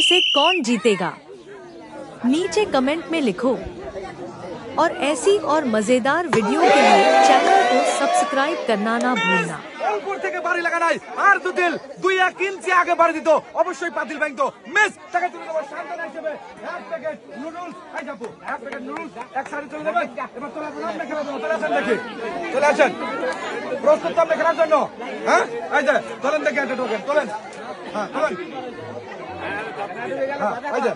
से कौन जीतेगा? नीचे कमेंट में लिखो। और ऐसी और मजेदार वीडियो के लिए चैनल को सब्सक्राइब करना ना भूलना। অল্পর থেকে বাড়ি লাগা নাই আর দুদিল 2-1 ইঞ্চি আগে বাড়ি দিত অবশ্যই পাতিল ভাঙতো মিস টাকা তুলে দেব শান্তনা হিসেবে এক প্যাকেট নুডলস আই যাবো এক প্যাকেট নুডলস এক সাইডে চলে যাবেন এবার তোলা নাম খেলা দেবো চলে আসেন দেখি চলে আসেন প্রস্তুত তো আপনি খেলার জন্য হ্যাঁ এই যে চলেন দেখি একটা টোকেন চলেন হ্যাঁ চলেন হ্যাঁ এই যে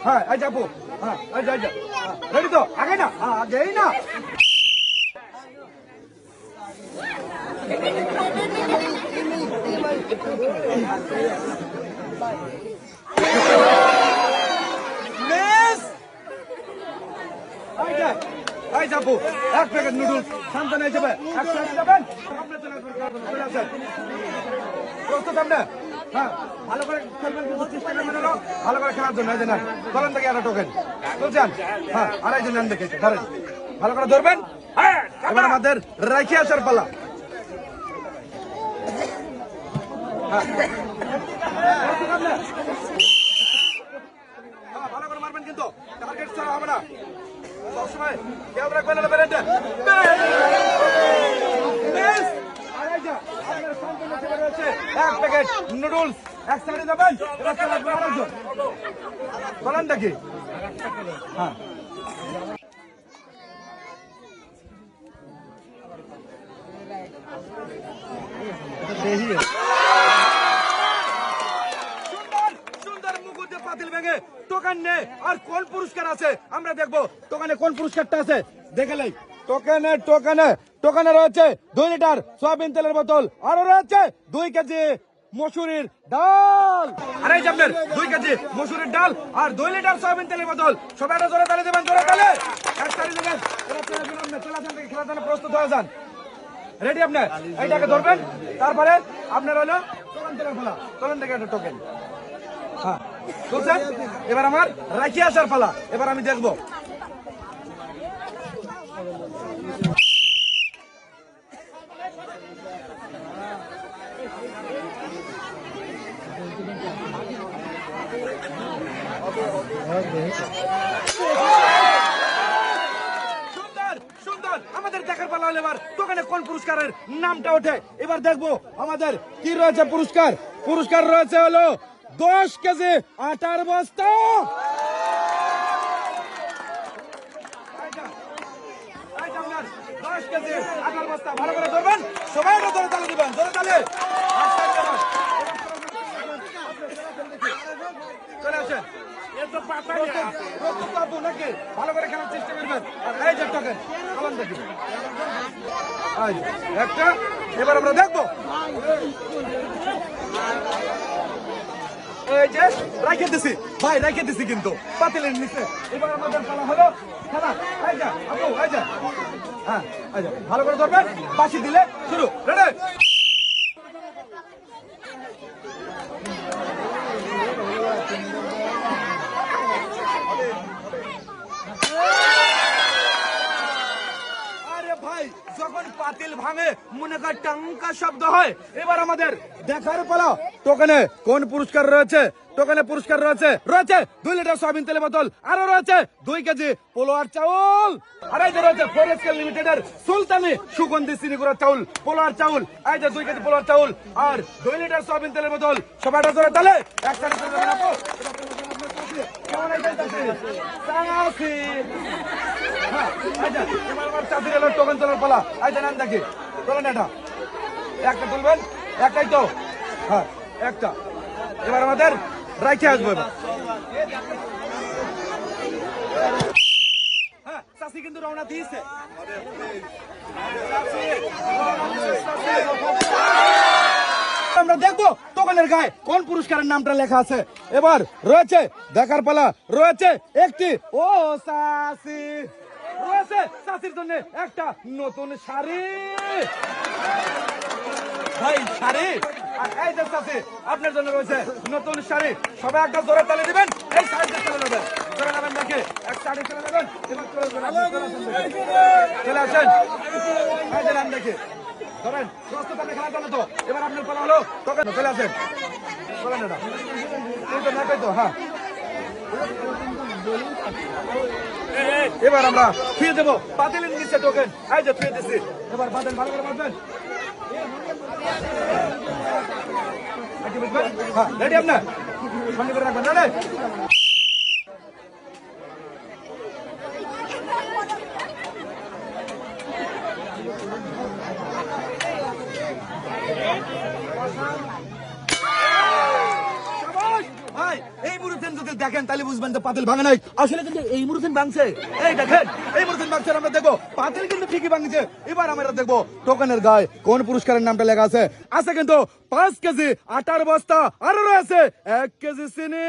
হ্যাঁ এই যাবো হ্যাঁ এই যা রেডি তো আগে না আগেই না এই যাবো এক প্যাকেট নুডলস শান্তনা যাবে এক সাইডে যাবেন সামনে চলে আসেন প্রস্তুত আপনি হ্যাঁ ভালো করে খেলবেন কিন্তু চেষ্টা করবেন ভালো করে খেলার জন্য এই যে না চলেন থেকে একটা টোকেন চলছেন হ্যাঁ আড়াই জন নেন দেখে ধরেন ভালো করে ধরবেন এবার আমাদের রাখি আসার পালা ভালো করে মারবেন কিন্তু টার্গেট ছাড়া হবে না সবসময় কেউ রাখবেন না বেরেন্টে এক প্যাকেট নুডলস এক সাইডে যাবেন বলেন নাকি হ্যাঁ সুন্দর মুকুটে পাতিল ভেঙে টোকেন নে আর কোন পুরস্কার আছে আমরা দেখবো টোকেনে কোন পুরস্কারটা আছে দেখে টোকেনে রয়েছে 2 লিটার সয়াবিন তেলের বোতল আরো রয়েছে 2 কেজি মসুরির ডাল আরে আপনার 2 কেজি মসুরির ডাল আর 2 লিটার সয়াবিন তেলের বোতল সবাই একটা জোরে তালে দেবেন জোরে তালে এক তালি দেবেন খেলার জন্য প্রস্তুত হয়ে যান রেডি আপনি এইটাকে ধরবেন তারপরে আপনার হলো টোকেন তেলের ফেলা চলেন দেখে একটা টোকেন হ্যাঁ বুঝছেন এবার আমার রাখি আসার পালা এবার আমি দেখবো সুন্দর আমাদের দেখার পালা হলো এবার দোকানে কোন পুরস্কারের নামটা ওঠে এবার দেখবো আমাদের কি রয়েছে পুরস্কার রয়েছে হলো 10 কেজি আটার বস্তা 10 কেজি আটার বস্তা ভালো করে ধরবেন সবাই ধরে তালে দিবেন ধরে তালে চলে আসেন ভালো করে খেলার চেষ্টা করবেন এই যে টোকেন দেখি একটা এবার আমরা দেখবো এই যে রেখে দিছি কিন্তু পাতিলের নিচে এবার আমাদের খেলা হলো খেলা এই যা আপু এই যা হ্যাঁ এই যা ভালো করে ধরবেন বাঁশি দিলে শুরু রেডি যখন পাতিল ভাঙে মনে কর টাঙ্কা শব্দ হয় এবার আমাদের দেখার পালা টোকেনে কোন পুরস্কার রয়েছে টোকেনে পুরস্কার রয়েছে 2 লিটার সয়াবিন তেলের বোতল আরো রয়েছে 2 কেজি পোলোয়ার চাউল আর এই যে রয়েছে ফরেস্টকেল লিমিটেডের সুলতানি সুগন্ধি চিনিগুড়া চাউল পোলোয়ার চাউল এই যে 2 কেজি পোলোয়ার চাউল আর 2 লিটার সয়াবিন তেলের বোতল সবাইটা ধরে তালে একসাথে চলে যাবেন আপু কেমন আইতাছে সানাসি হ্যাঁ আচ্ছা এবার আমার চাবির হলো টোকেন তোলার পালা আচ্ছা নাম দেখি চলেন এটা একটা তুলবেন একটাই তো হ্যাঁ একটা এবার আমাদের রাইখে আসবো হ্যাঁ চাষি কিন্তু রওনা দিয়েছে আমরা দেখবো টোকেনের গায়ে কোন পুরস্কারের নামটা লেখা আছে এবার রয়েছে দেখার পালা রয়েছে একটি ও চাষি রয়েছে চাষির জন্য একটা নতুন শাড়ি ভাই শাড়ি আর এই যে চাষি আপনার জন্য রয়েছে নতুন শাড়ি সবাই একটা জোরে তালি দিবেন এই শাড়িতে চলে যাবেন চলে যাবেন দেখে এক সাইডে চলে যাবেন এবার চলে আসেন নাম দেখে ধরেন প্রস্তুত আপনি খেলার জন্য তো এবার আপনার পালা হলো তখন চলে আসেন চলেন এটা তো নাকাই তো হ্যাঁ এবার আমরা ফিরে দেবো বাতিলের নিচে টোকেন এই যে ফিরে দিচ্ছি এবার বাঁধেন ভালো করে বাঁধবেন হ্যাঁ রেডি আপনার সঙ্গে করে রাখবেন রেডি এই মুরুথেন যদি দেখেন তাহলে বুঝবেন যে পাতিল ভাঙে নাই আসলে কিন্তু এই মুরুথেন ভাঙছে এই দেখেন এই মুরুথেন ভাঙছে আমরা দেখবো পাতিল কিন্তু ঠিকই ভাঙছে এবার আমরা দেখবো টোকেনের গায়ে কোন পুরস্কারের নামটা লেখা আছে আছে কিন্তু 5 কেজি আটার বস্তা আরো রয়েছে 1 কেজি চিনি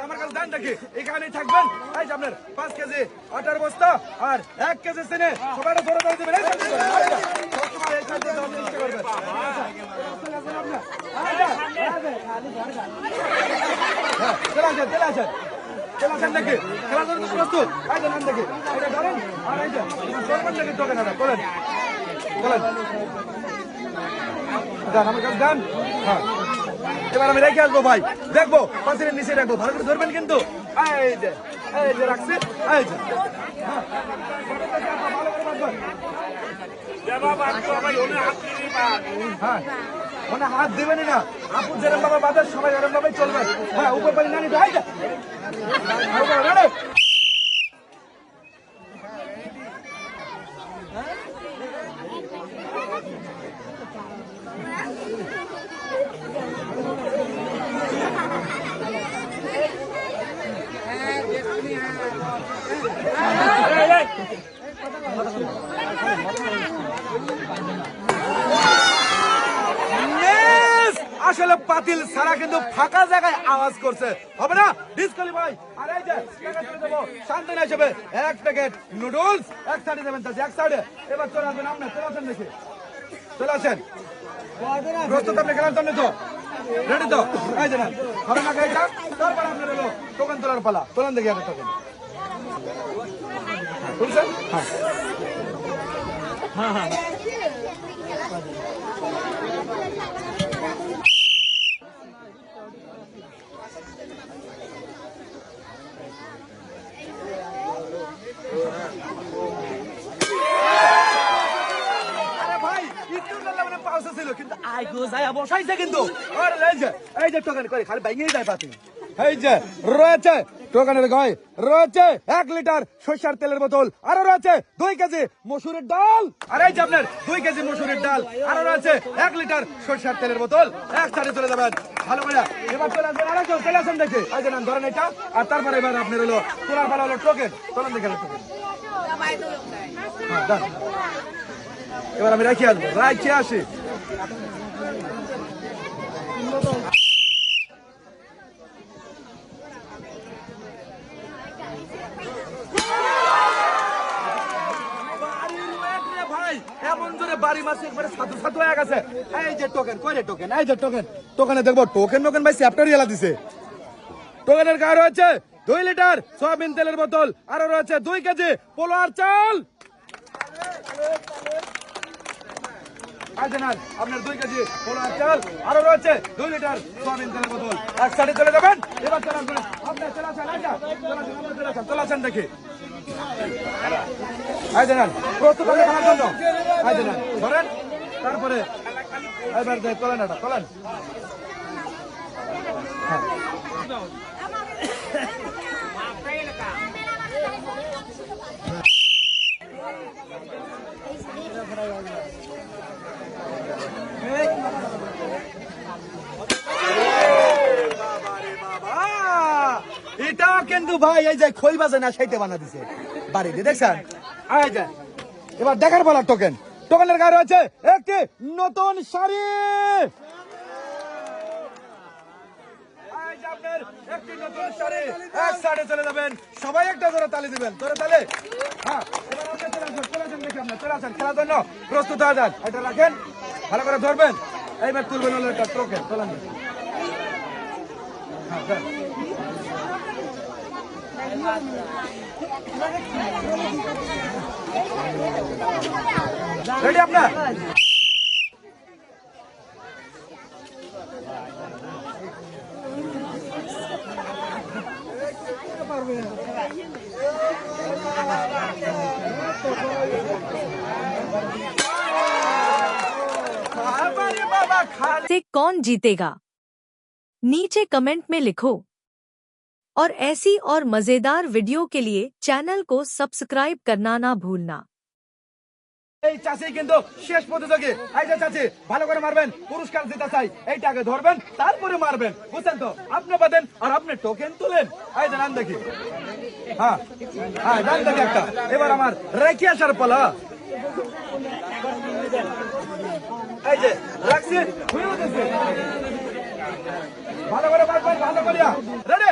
আমার কাছে দেন দেখি এখানেই থাকবেন এই যে আপনার 5 কেজি আটার বস্তা আর 1 কেজি চিনি সবাই ধরে ধরে দেবেন দেখি খেলার জন্য প্রস্তুত নাম দেখি এটা ধরেন আর এই যে দেখি টোকেন বলেন বলেন আমার কাছে দেন হ্যাঁ এবার আমি রেখে আসবো ভাই দেখবো পাশের নিচে রাখবো ভালো করে ধরবেন কিন্তু এই যে রাখছি এই যে হ্যাঁ মানে হাত দিবেনই না আপু যেরকম ভাবে বাজার সবাই এরকম ভাবে চলবে হ্যাঁ উপর পানি না নিতে আসলে পাতিল সারা কিন্তু ফাঁকা জায়গায় আওয়াজ করছে হবে না ডিসকোয়ালিফাই আর এই যে দেবো শান্তনা হিসেবে 1 প্যাকেট নুডলস এক সাইডে দেবেন এক সাইডে এবার চলে আসবেন আপনি চলে আসেন দেখে চলে আসেন প্রস্তুত আপনি খেলার জন্য তো রেডি তো এই যে না হবে না গাইটা তারপর আপনার হলো টোকেন তোলার পালা তোলেন দেখি আগে টোকেন বুঝছেন হ্যাঁ হ্যাঁ কিন্তু এই যে টোকেন করে খালি ভেঙেই যায় পাতি এই যে রয়েছে টোকেনের গায়ে রয়েছে 1 লিটার সরষের তেলের বোতল আরো রয়েছে 2 কেজি মসুরের ডাল আর এই যে আপনার 2 কেজি মসুরের ডাল আরো রয়েছে 1 লিটার সরষের তেলের বোতল একসাথে চলে যাবেন ভালো করে এবার চলে আসবেন আরেকজন চলে আসেন দেখে এই যে নাম ধরেন এটা আর তারপরে এবার আপনার হলো তোলার পালা হলো টোকেন তোলেন দেখে টোকেন এবার আমি রাখি আসবো রাখি আসি এমন জোরে বাড়ি মাসে একবারে সাধু সাধু হয়ে গেছে এই যে টোকেন কই রে টোকেন এই যে টোকেন টোকেনে দেখবো টোকেন ভাই চ্যাপ্টারই এলা দিছে টোকেনের গায়ে রয়েছে 2 লিটার সয়াবিন তেলের বোতল আরো রয়েছে 2 কেজি পোলার চাল আপনার 2 কেজি পোলার চাল আরো রয়েছে 2 লিটার সয়াবিন তেলের বোতল একসাথে চলে যাবেন এবার চলে আসবেন আপনার চলে আসেন দেখি প্রস্তুত খেলার জন্য ধরেন তারপরে এবার তোলেন এটা তোলেন এটাও কিন্তু ভাই এই যে খই বাজে না সেইটা বানা দিছে বাড়িতে দেখছেন এই যে এবার দেখার বলা টোকেন টোকেনের গায়ে রয়েছে একটি নতুন শাড়ি একটি নতুন শাড়ি এক সাইডে চলে যাবেন সবাই একটা জোরে তালি দিবেন জোরে তালি হ্যাঁ এবার আপনি চলে আসেন দেখি আপনি চলে আসেন খেলার জন্য প্রস্তুত হয়ে যান এটা রাখেন ভালো করে ধরবেন এইবার তুলবেন হলো একটা টোকেন চলেন রেডি আপনার? बाबा खाली से कौन जीतेगा? नीचे कमेंट में लिखो। और ऐसी और मजेदार वीडियो के लिए चैनल को सब्सक्राइब करना ना भूलना। এই চাচি কিন্তু শেষ প্রতিযোগী। এই যে চাচি ভালো করে মারবেন, পুরস্কার দিতে চাই। এইটা আগে ধরবেন, তারপরে মারবেন, বুঝছেন তো? আপনি বাদেন আর আপনি টোকেন তুলেন। এই যে নাম দেখি, হ্যাঁ হ্যাঁ নাম দেখি একটা। এবার আমার রেখে আসার পালা। এই যে রাখছি, হয়ে উঠেছে। ভালো করে মারবেন, ভালো করিয়া। রেডি?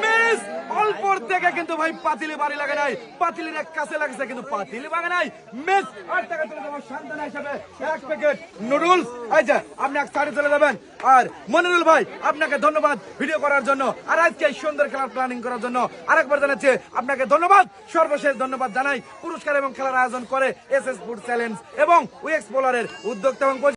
মিস অল্পর থেকে কিন্তু ভাই পাতিলে বাড়ি লাগে নাই, পাতিলের এক কাছে লাগছে কিন্তু পাতিলে ভাঙে নাই। মিস 8 টাকা তুলে দেবো সান্ত্বনা হিসাবে এক প্যাকেট নুডলস। এই যে আপনি এক সাইডে চলে যাবেন। আর মনিরুল ভাই আপনাকে ধন্যবাদ ভিডিও করার জন্য আর আজকে এই সুন্দর খেলার প্ল্যানিং করার জন্য। আরেকবার জানাচ্ছি আপনাকে ধন্যবাদ। সর্বশেষ ধন্যবাদ জানাই পুরস্কার এবং খেলার আয়োজন করে এসএস ফুড চ্যালেঞ্জ এবং উইএক্স বোলারের উদ্যোক্তা এবং